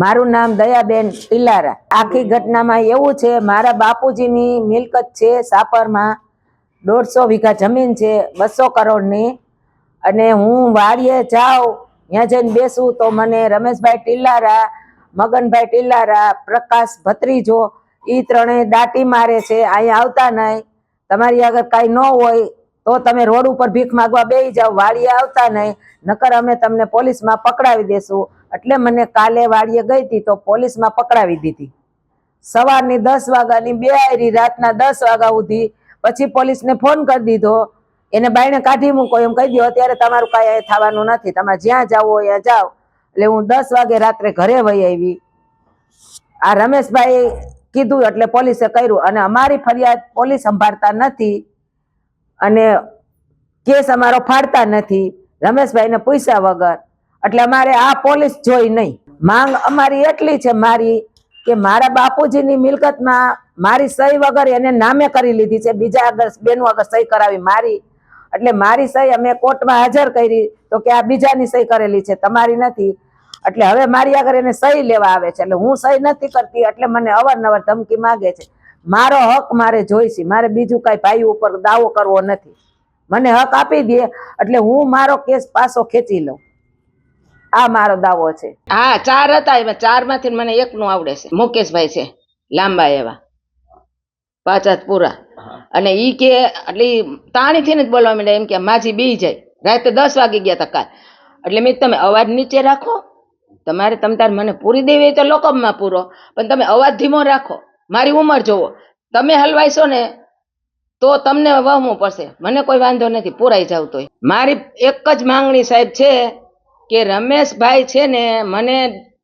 મારું નામ દયાબેન ટીલારા। આખી ઘટનામાં એવું છે, મારા બાપુજીની મિલકત છે સાપરમાં 150 વીઘા જમીન છે 200 કરોડની, અને હું વાડીએ જાઉં ત્યાં જઈને બેસું તો મને રમેશભાઈ ટીલારા, મગનભાઈ ટીલારા, પ્રકાશ ભત્રીજો એ ત્રણેય દાટી મારે છે। અહીંયા આવતા નહીં, તમારી આગળ કાંઈ ન હોય તો તમે રોડ ઉપર ભીખ માગવા બેસી જાઓ, વાડીએ આવતા નહીં, નકર અમે તમને પોલીસમાં પકડાવી દેશું। એટલે મને કાલે વાડીએ ગઈ હતી તો પોલીસમાં પકડાવી દીધી। સવારની 10 વાગ્યાની બેહારી રાતના 10 વાગ્યા સુધી, પછી પોલીસને ફોન કરી દીધો, એને બાયણે કાઢી મૂકો એમ કહી દો, અત્યારે તમારું કાંઈ થવાનું નથી, તમારે જ્યાં જવું હોય ત્યાં જાઓ। એટલે હું 10 વાગે રાત્રે ઘરે વહી આવી। આ રમેશભાઈ કીધું એટલે પોલીસે કર્યું, અને અમારી ફરિયાદ પોલીસ સંભાળતા નથી અને કેસ અમારો ફાડતા નથી રમેશભાઈને પૂછ્યા વગર। એટલે અમારે આ પોલીસ જોઈ નહીં। માંગ અમારી એટલી છે મારી કે મારા બાપુજીની મિલકતમાં મારી સહી વગર એને નામે કરી લીધી છે, બીજા આગળ બેનું આગળ સહી કરાવી મારી, એટલે મારી સહી અમે કોર્ટમાં હાજર કરી તો કે આ બીજાની સહી કરેલી છે, તમારી નથી। એટલે હવે મારી આગળ એને સહી લેવા આવે છે, એટલે હું સહી નથી કરતી એટલે મને અવારનવાર ધમકી માગે છે। મારો હક મારે જોઈશે, મારે બીજું કાંઈ ભાઈ ઉપર દાવો કરવો નથી। મને હક આપી દે એટલે હું મારો કેસ પાછો ખેંચી લઉં, આ મારો દાવો છે। હા, 4 હતા, એમાં 4 માંથી મને એકનું આવડે છે, મુકેશભાઈ છે લાંબા એવા, 5 હાથ પૂરા, અને ઈ કે એટલે તાણી થી જ બોલવા માંડ્યા, એમ કે માજી બી જાય, રાતે 10 વાગે ગયા હતા કાલ। એટલે મેં તમે અવાજ નીચે રાખો, તમારે તમતાર મને પૂરી દેવી હોય તો લોકઅપમાં પૂરો, પણ તમે અવાજ ધીમો રાખો, મારી ઉંમર જોવો, તમે હલવાઈશો ને તો તમને વહમવું પડશે, મને કોઈ વાંધો નથી, પૂરાઈ જાવ તોય। મારી એક જ માંગણી સાહેબ છે કે રમેશભાઈ છે ને મને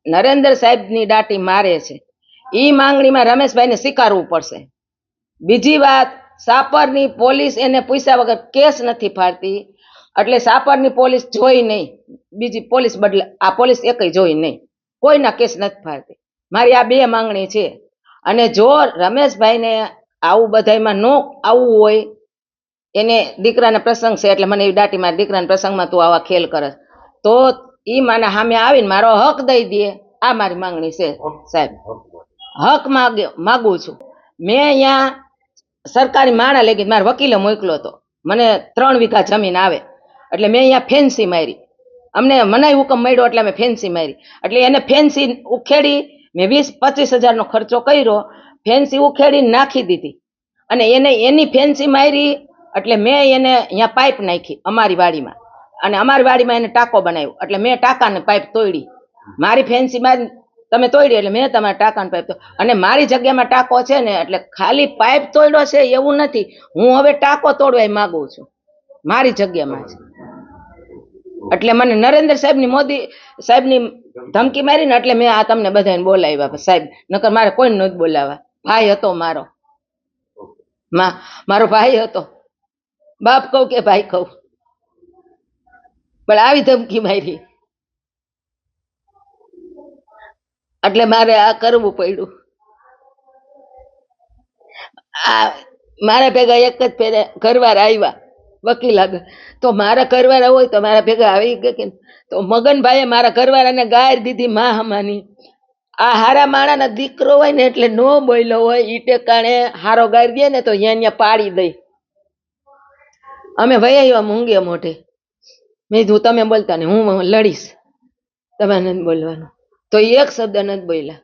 નરેન્દ્ર સાહેબની દાટી મારે છે, ઈ માંગણીમાં રમેશભાઈને સ્વીકારવું પડશે। બીજી વાત, સાપરની પોલીસ એને પૂછ્યા વગર કેસ નથી ફાડતી, એટલે સાપરની પોલીસ જોઈ નહીં, બીજી પોલીસ બદલે આ પોલીસ એકય જોઈ નહીં, કોઈના કેસ નથી ફાડતી। મારી આ 2 માંગણી છે, અને જો રમેશભાઈને આવું બધામાં ન આવવું હોય, એને દીકરાના પ્રસંગ છે એટલે મને એવી દાટી મારી, દીકરાના પ્રસંગમાં તું આવા ખેલ કરસ, તો ઈ માના સામે આવીને મારો હક દઈ દે, આ મારી માંગણી છે સાહેબ। હક માગું છું। મેં અહીંયા સરકારી માણા લઈ ગઈ, મારા વકીલે મોકલો હતો, મને 3 વીઘા જમીન આવે, એટલે મેં અહીંયા ફેન્સી મારી, અમને મનાઈ હુકમ મળ્યો એટલે મેં ફેન્સી મારી, એટલે એને ફેન્સી ઉખેડી, મેં 20-25 હજારનો ખર્ચો કર્યો, ફેન્સી ઉખેડી નાખી દીધી, અને એને એની ફેન્સી મારી, એટલે મેં એને અહીંયા પાઇપ નાખી અમારી વાડીમાં, અને અમારી વાડીમાં એને ટાંકો બનાવ્યો, એટલે મેં ટાંકાને પાઇપ તોડી, મારી ફેન્સી મારી તમે તોડી એટલે મેં તમારા ટાંકાને પાઇપ તોડી, અને મારી જગ્યામાં ટાંકો છે ને, એટલે ખાલી પાઇપ તોડ્યો છે એવું નથી, હું હવે ટાંકો તોડવા માંગુ છું, મારી જગ્યામાં છે। એટલે મને નરેન્દ્ર સાહેબની, મોદી સાહેબની ધમકી મારી ને, એટલે મેં આ તમને બધાને બોલાવ્યા સાહેબ, નકર મારે કોઈને નથી બોલાવવા। ભાઈ હતો મારો ભાઈ હતો, બાપ કહું કે ભાઈ કહું, પણ આવી ધમકી મારી, એટલે મારે આ કરવું પડ્યું। આ મારા ભેગા એક જ ફેરે ઘરવાળા આવ્યા વકીલ આગળ, તો મારા ઘરવાળા હોય તો મારા ભેગા આવી ગયા, તો મગનભાઈએ મારા ઘરવાળાને ગાય દીધી મા હમાની। આ હારા માણાના દીકરો હોય ને એટલે ન બોલ્યો હોય, ઈ ટેકાણે હારો ગાય દે ને તો અહીંયા પાડી દઈ, અમે વહી આવ્યા મૂંગે મોઢે। મેં કીધું તમે બોલતા ને હું લડીશ, તમે નથી બોલવાનું, તો એક શબ્દ નથી બોલ્યા।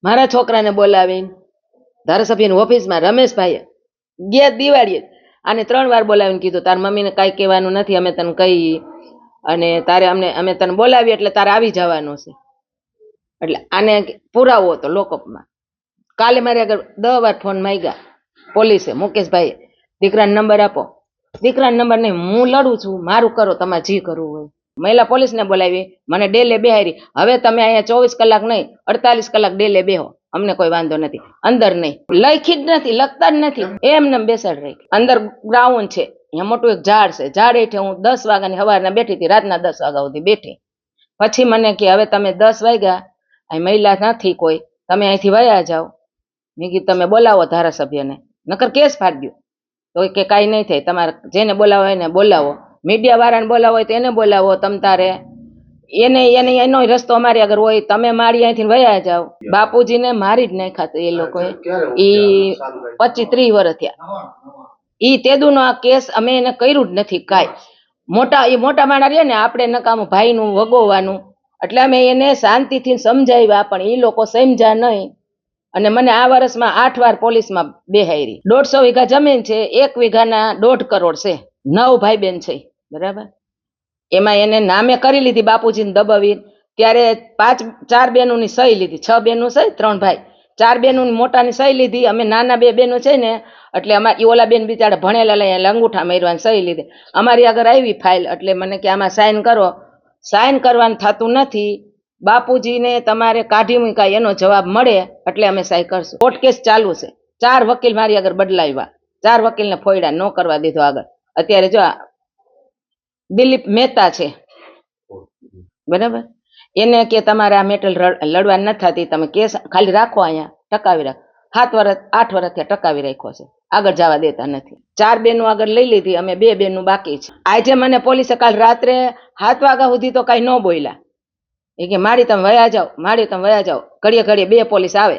મારા છોકરાને બોલાવીને ધારાસભ્યની ઓફિસમાં રમેશભાઈએ ગયા દિવાળીએ આને 3 વાર બોલાવીને કીધું, તાર મમ્મીને કાંઈ કહેવાનું નથી, અમે તને કહી, અને તારે અમે તને બોલાવી એટલે તારે આવી જવાનું છે, એટલે આને પુરાવો હતો લોકઅપમાં। કાલે મારે આગળ 10 વાર ફોન માંગ્યા પોલીસે, મુકેશભાઈએ દીકરાનો નંબર આપો, દીકરાનો નંબર નહીં, હું લડું છું, મારું કરો, તમારે જે કરવું હોય। મહિલા પોલીસને બોલાવી, મને ડેલે બેહારી, હવે તમે અહીંયા 24 કલાક નહીં 48 કલાક ડેલે બેહો, અમને કોઈ વાંધો નથી, અંદર નહીં, લખી જ નથી, લખતા જ નથી, એમને બેસાડ રાખી। અંદર ગ્રાઉન્ડ છે, અહીંયા મોટું એક ઝાડ છે, ઝાડ હેઠે હું 10 વાગ્યાની સવારના બેઠી હતી, રાતના 10 વાગ્યા સુધી બેઠી। પછી મને કે હવે તમે 10 વાગ્યા, અહીં મહિલા નથી કોઈ, તમે અહીંથી વયા જાઓ। મેં કીધું તમે બોલાવો ધારાસભ્યને, નકર કેસ ફાડી દો, તો કે કાંઈ નહીં થાય, તમારે જેને બોલાવો એને બોલાવો, મીડિયા વાળાને બોલાવો હોય તો એને બોલાવો, તમ તારે એનો રસ્તો અમારી આગળ હોય, તમે મારી અહીંથી વયા જાઓ. બાપુજીને મારી જ નાખ્યા હતા એ લોકોએ. ઈ 25-30 વર્ષ થયા. ઈ તેદુનો આ કેસ અમે એને કર્યું જ નથી કાંઈ. મોટા માણા રહ્યા ને, આપણે નકામું ભાઈનું વગોવાનું, એટલે અમે એને શાંતિથી સમજાવ્યા, પણ એ લોકો સમજ્યા નહીં. અને મને આ વર્ષમાં 8 વાર પોલીસમાં બેહારી. 150 વીઘા જમીન છે, 1 વીઘાના 1.5 કરોડ છે, 9 ભાઈ બેન છે, બરાબર. એમાં એને નામે કરી લીધી બાપુજીને દબાવી. ત્યારે 4 બહેનોની સહી લીધી, 6 બહેનો છે, 3 ભાઈ, 4 બહેનોની મોટાની સહી લીધી. અમે નાના 2 બહેનો છે ને, એટલે અમારી ઓલા બેન બિચારા ભણેલા લઈ અંગૂઠા મારવાની સહી લીધી. અમારી આગળ આવી ફાઇલ, એટલે મને કે આમાં સાઇન કરો. સાઇન કરવાનું થતું નથી. બાપુજીને તમારે કાઢી મૂકાય, એનો જવાબ મળે એટલે અમે સહી કરશું. કોર્ટ કેસ ચાલુ છે. 4 વકીલ મારી આગળ બદલાવ્યા, 4 વકીલને ફોડ્યા, ન કરવા દીધો આગળ. અત્યારે જો દિલીપ મહેતા છે, બરાબર, એને કે તમારે આ મેટલ લડવા નથી થતી, તમે કેસ ખાલી રાખો, અહીંયા ટકાવી રાખો. 7 વર્ષ 8 વર્ષથી ટકાવી રાખ્યો છે, આગળ જવા દેતા નથી. 4 બહેનો આગળ લઈ લીધી, અમે 2 બહેનો બાકી છે. આજે મને પોલીસે કાલ રાત્રે 7 વાગ્યા સુધી તો કઈ ન બોલ્યા. એ કે મારી તમે વયા જાઓ, મારી તમે વયા જાઓ. ઘડીએ ઘડીએ 2 પોલીસ આવે,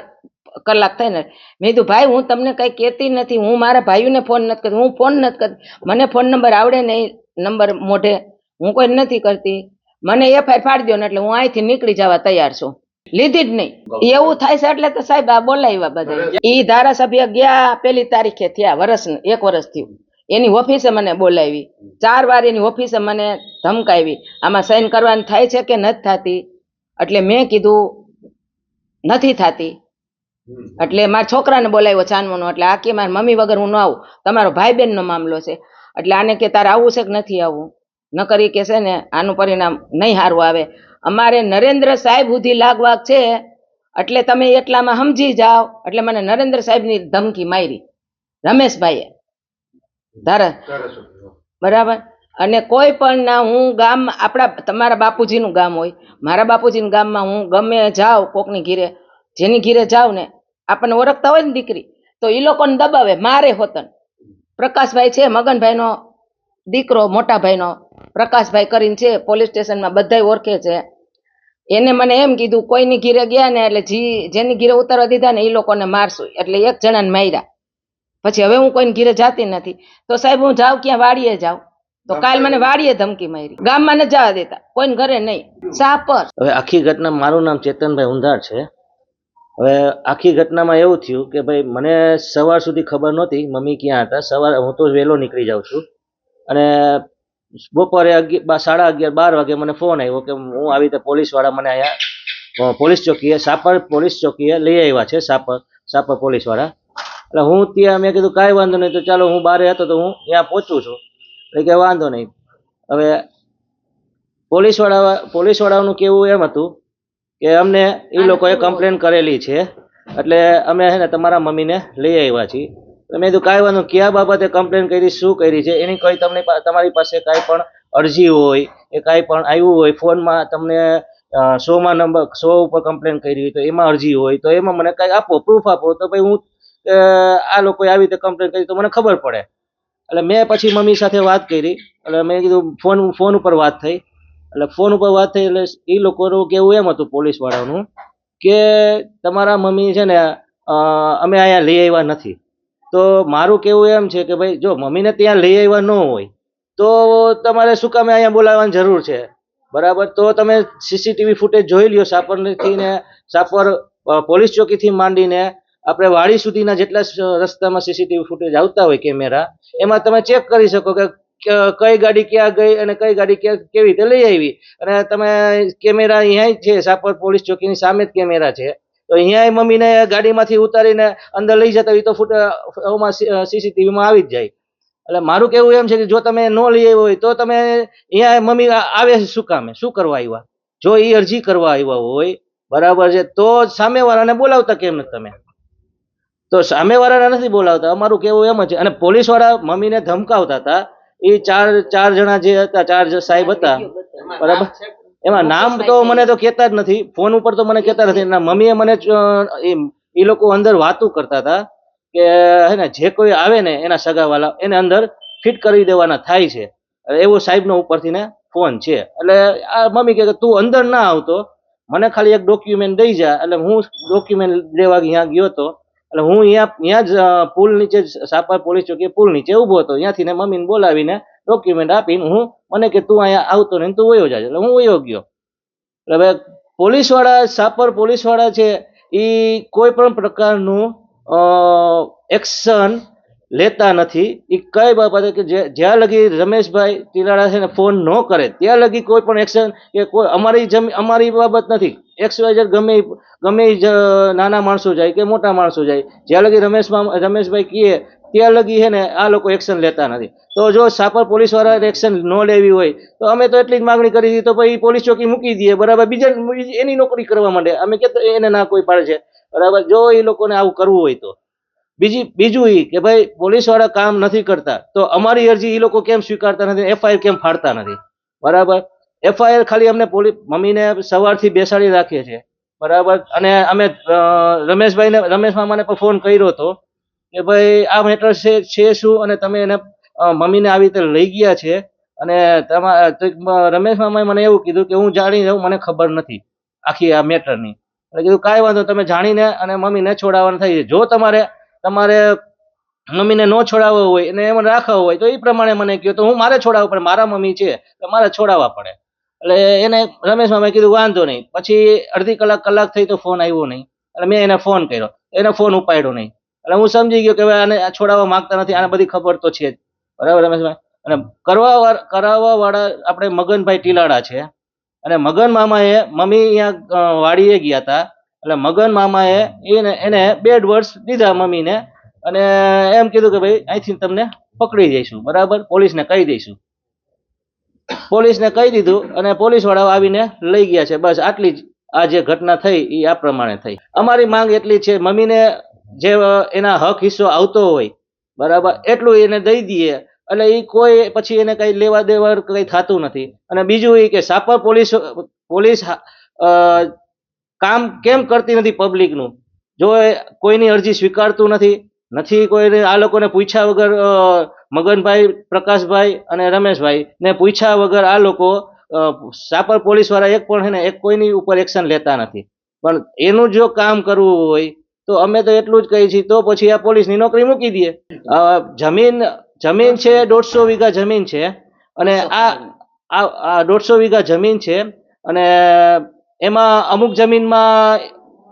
કલાક થાય ને. મેં કીધું ભાઈ, હું તમને કઈ કહેતી નથી, હું મારા ભાઈઓને ફોન નથી કરતી, હું ફોન નથી કરતી, મને ફોન નંબર આવડે નહીં, નંબર મોઢે હું કોઈ નથી કરતી. મને એફઆઈઆર ફાડી દો ને એટલે હું અહીંથી નીકળી જવા તૈયાર છું. લીધી જ નહીં. એવું થાય છે એટલે તો સાહેબ આ બોલાવ્યા બધા. ઈ ધારાસભ્ય ગયા 1 તારીખે થયા, 1 વર્ષ થયું. એની ઓફિસે મને બોલાવી, 4 વાર એની ઓફિસે મને ધમકાવી, આમાં સાઈન કરવાની થાય છે કે નથી થતી. એટલે મેં કીધું નથી થતી. એટલે મારા છોકરાને બોલાવ્યો ચાનવાનો. એટલે આ કે મારી મમ્મી વગર હું ન આવું, તમારો ભાઈ બહેનનો મામલો છે. એટલે આને કે તારે આવવું છે કે નથી આવવું, ન કરી કે છે ને આનું પરિણામ નહીં સારું આવે. અમારે નરેન્દ્ર સાહેબ સુધી લાગવાક છે, એટલે તમે એટલામાં સમજી જાઓ. એટલે મને નરેન્દ્ર સાહેબની ધમકી મારી રમેશભાઈએ, બરાબર. અને કોઈ પણ ના, હું ગામ તમારા બાપુજીનું ગામ હોય, મારા બાપુજીના ગામમાં હું ગમે જાઉં, કોકની ઘીરે, જેની ઘીરે જાઉં ને, આપણને ઓળખતા હોય ને દીકરી, તો એ લોકોને દબાવે, મારે હોતન. પ્રકાશભાઈ છે, મગનભાઈનો દીકરો, મોટા ભાઈનો પ્રકાશભાઈ કરીને છે, પોલીસ સ્ટેશનમાં બધાય ઓળખે છે. એને મને એમ કીધું, કોઈની ઘીરે ગયા ને એટલે જેની ઘીરે ઉતારવા દીધા ને એ લોકોને મારશું. એટલે 1 જણાને માર્યા. પછી હવે હું કોઈને ઘીરે જાતી નથી. તો સાહેબ હું જાઉં ક્યાં, વાડીએ જાઉં, તો કાલ મને વાડીએ ધમકી મારી. ગામમાં ન જવા દેતા, કોઈને ઘરે નહીં. સાપર. હવે આખી ઘટના, મારું નામ ચેતનભાઈ ઊંધાર છે. હવે આખી ઘટનામાં એવું થયું કે ભાઈ મને સવાર સુધી ખબર નહોતી મમ્મી ક્યાં હતા. સવારે હું તો વહેલો નીકળી જાઉં છું, અને બપોરે 11:30 12 વાગે મને ફોન આવ્યો કે હું આવી રીતે પોલીસવાળા મને અહીંયા પોલીસ ચોકીએ, સાપર પોલીસ ચોકીએ લઈ આવ્યા છે, સાપર પોલીસવાળા. એટલે હું ત્યાં મેં કીધું કાંઈ વાંધો નહીં, તો ચાલો હું બહાર હતો તો હું ત્યાં પહોંચું છું. એટલે કે વાંધો નહીં. હવે પોલીસવાળાનું કેવું એમ હતું કે અમને એ લોકોએ કમ્પ્લેન કરેલી છે, એટલે અમે છે ને તમારા મમ્મીને લઈ આવ્યા છીએ. મેં કીધું કાંઈ વાંધો, કયા બાબતે કમ્પ્લેન કરી, શું કરી છે, એની કોઈ તમારી પાસે કાંઈ પણ અરજી હોય, એ કાંઈ પણ આવ્યું હોય, ફોનમાં તમને 100 નંબર 100 ઉપર કમ્પ્લેન કરી હોય તો એમાં અરજી હોય તો એમાં મને કાંઈ આપો, પ્રૂફ આપો, તો ભાઈ હું આ લોકોએ આવી રીતે કમ્પ્લેન કરી તો મને ખબર પડે. એટલે મેં પછી મમ્મી સાથે વાત કરી. એટલે મેં કીધું ફોન ઉપર વાત થઈ. એટલે ફોન ઉપર વાત થઈ એટલે એ લોકોનું કેવું એમ હતું પોલીસવાળાનું કે તમારા મમ્મી છે ને અમે અહીંયા લઈ આવ્યા નથી. તો મારું કેવું એમ છે કે ભાઈ જો મમ્મીને ત્યાં લઈ આવ્યા ન હોય તો તમારે શું કામે અહીંયા બોલાવવાની જરૂર છે, બરાબર. તો તમે સીસીટીવી ફૂટેજ જોઈ લ્યો, સાપરથી ને સાપર પોલીસ ચોકીથી માંડીને આપણે વાડી સુધીના જેટલા રસ્તામાં સીસીટીવી ફૂટેજ આવતા હોય કેમેરા, એમાં તમે ચેક કરી શકો કે કઈ ગાડી ક્યાં ગઈ અને કઈ ગાડી કેવી રીતે લઈ આવી. અને તમે કેમેરા અહીંયા છે, સાપર પોલીસ ચોકીની સામે જ કેમેરા છે, તો અહીંયા મમ્મીને ગાડીમાંથી ઉતારીને અંદર લઈ જતા હોય તો સીસીટીવીમાં આવી જ જાય. એટલે મારું કેવું એમ છે કે જો તમે ન લઈ આવ્યો હોય તો તમે અહીંયા મમ્મી આવે શું કામે, શું કરવા આવ્યા? જો એ અરજી કરવા આવ્યા હોય, બરાબર છે, તો સામેવાળાને બોલાવતા કેમ નથી તમે? તો સામેવાળાને નથી બોલાવતા, અમારું કેવું એમ જ છે. અને પોલીસવાળા મમ્મીને ધમકાવતા હતા. એ ચાર જણા જે હતા, 4 સાહેબ હતા, બરાબર. એમાં નામ તો મને તો કહેતા જ નથી, ફોન ઉપર તો મને કહેતા નથી. એના મમ્મીએ મને એ લોકો અંદર વાતું કરતા હતા કે હે ને જે કોઈ આવે ને એના સગાવાલા એને અંદર ફિટ કરી દેવાના થાય છે, એવું સાહેબનો ઉપરથી ને ફોન છે. એટલે આ મમ્મી કહે કે તું અંદર ના આવતો, મને ખાલી એક ડોક્યુમેન્ટ દઈ જા. એટલે હું ડોક્યુમેન્ટ લેવા ત્યાં ગયો હતો. એટલે હું ત્યાં જ પુલ નીચે, સાપર પોલીસ ચોકી પુલ નીચે ઊભો હતો. ત્યાંથી ને મમ્મીને બોલાવીને ડોક્યુમેન્ટ આપીને મને કે તું અહીંયા આવતો નહીં, તું વયો જાય. એટલે હું વયો ગયો. એટલે હવે પોલીસવાળા, સાપર પોલીસવાળા છે એ કોઈ પણ પ્રકારનું એક્શન લેતા નથી. એ કઈ બાબતે કે જ્યાં લગી રમેશભાઈ ટીલાળા છે ને ફોન ન કરે ત્યાં લગી કોઈ પણ એક્શન કે કોઈ અમારી બાબત નથી. XYZ ગમે નાના માણસો જાય કે મોટા માણસો જાય, જ્યાં લગી રમેશભાઈ કહે ત્યાં લગી છે ને આ લોકો એક્શન લેતા નથી. તો જો સાપર પોલીસ વાળા એક્શન ન લેવી હોય તો અમે તો એટલી જ માગણી કરી હતી, તો પછી પોલીસ ચોકી મૂકી દઈએ, બરાબર, એની નોકરી કરવા માંડે. અમે કે એને ના કોઈ પાડે છે, બરાબર. જો એ લોકોને આવું કરવું હોય તો બીજું એ કે ભાઈ પોલીસ વાળા કામ નથી કરતા તો અમારી અરજી એ લોકો કેમ સ્વીકારતા નથી, FIR કેમ ફાડતા નથી, બરાબર. FIR ખાલી અમને મમ્મીને સવારથી બેસાડી રાખીએ છીએ, બરાબર. અને અમે રમેશ મામાને પણ ફોન કર્યો હતો કે ભાઈ આ મેટર છે શું, અને તમે એને મમ્મીને આવી રીતે લઈ ગયા છે, અને રમેશ મામાએ મને એવું કીધું કે હું જાણી જાઉં, મને ખબર નથી આખી આ મેટરની. એટલે કીધું કાંઈ વાંધો, તમે જાણીને અને મમ્મીને છોડાવવાનું થઈ છે. જો તમારે મમ્મીને ન છોડાવવો હોય અને એમને રાખવા હોય તો એ પ્રમાણે મને કહો, તો હું મારે છોડાવવું પડે, મારા મમ્મી છે તો મારે છોડાવવા પડે. એટલે એને રમેશ મામાએ કીધું વાંધો નહીં. પછી અડધી કલાક થઈ તો ફોન આવ્યો નહીં. એટલે મેં એને ફોન કર્યો, એને ફોન ઉપાડ્યો નહીં. એટલે હું સમજી ગયો કે હવે આને છોડાવવા માંગતા નથી, આને બધી ખબર તો છે જ, બરાબર રમેશભાઈ. અને કરાવવા વાળા આપણે મગનભાઈ ટીલાળા છે. અને મગન મામાએ મમ્મી અહીંયા વાડીએ ગયા હતા, એટલે મગન મામાએ એને બેડ વર્ષ દીધા મમ્મીને, અને એમ કીધું કે ભાઈ અહીંથી તમને પકડી જઈશું, બરાબર, પોલીસને કહી દઈશું. પોલીસને કહી દીધું અને પોલીસ વાળા આવીને લઈ ગયા છે. બસ આટલી જ આ જે ઘટના થઈ એ આ પ્રમાણે થઈ. અમારી માંગ એટલી છે, મમ્મીને જે એના હક હિસ્સો આવતો હોય, બરાબર, એટલું એને દઈ દઈએ. એટલે એ કોઈ પછી એને કઈ લેવા દેવા કઈ થતું નથી. અને બીજું એ કે સાપર પોલીસ કામ કેમ કરતી નથી પબ્લિકનું? જો કોઈની અરજી સ્વીકારતું નથી કોઈને, આ લોકોને પૂછ્યા વગર મગનભાઈ, પ્રકાશભાઈ અને રમેશભાઈ ને પૂછ્યા વગર આ લોકો સાપર પોલીસ વાળા એક પણ છે ને એક કોઈની ઉપર એક્શન લેતા નથી. પણ એનું જો કામ કરવું હોય તો અમે તો એટલું જ કહીએ છીએ, તો પછી આ પોલીસની નોકરી મૂકી દઈએ. જમીન છે 150 વીઘા જમીન છે, અને આ 150 વીઘા જમીન છે. અને એમાં અમુક જમીનમાં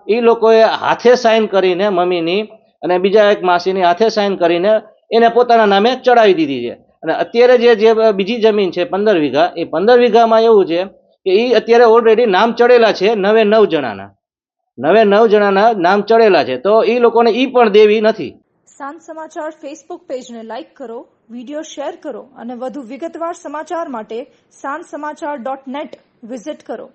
એ લોકોએ હાથે સાઈન કરીને મમ્મીની અને બીજા એક માસીની હાથે સાઈન કરીને એને પોતાના નામે ચડાવી દીધી છે. અને અત્યારે જે બીજી જમીન છે 15 વીઘા, એ 15 વીઘામાં એવું છે કે એ અત્યારે ઓલરેડી નામ ચડેલા છે 9 જણાના નામ ચડેલા છે. તો એ લોકોને એ પણ દેવી નથી. સાંજ સમાચાર ફેસબુક પેજને લાઇક કરો, વિડીયો શેર કરો અને વધુ વિગતવાર સમાચાર માટે sanssamachar.net વિઝિટ કરો.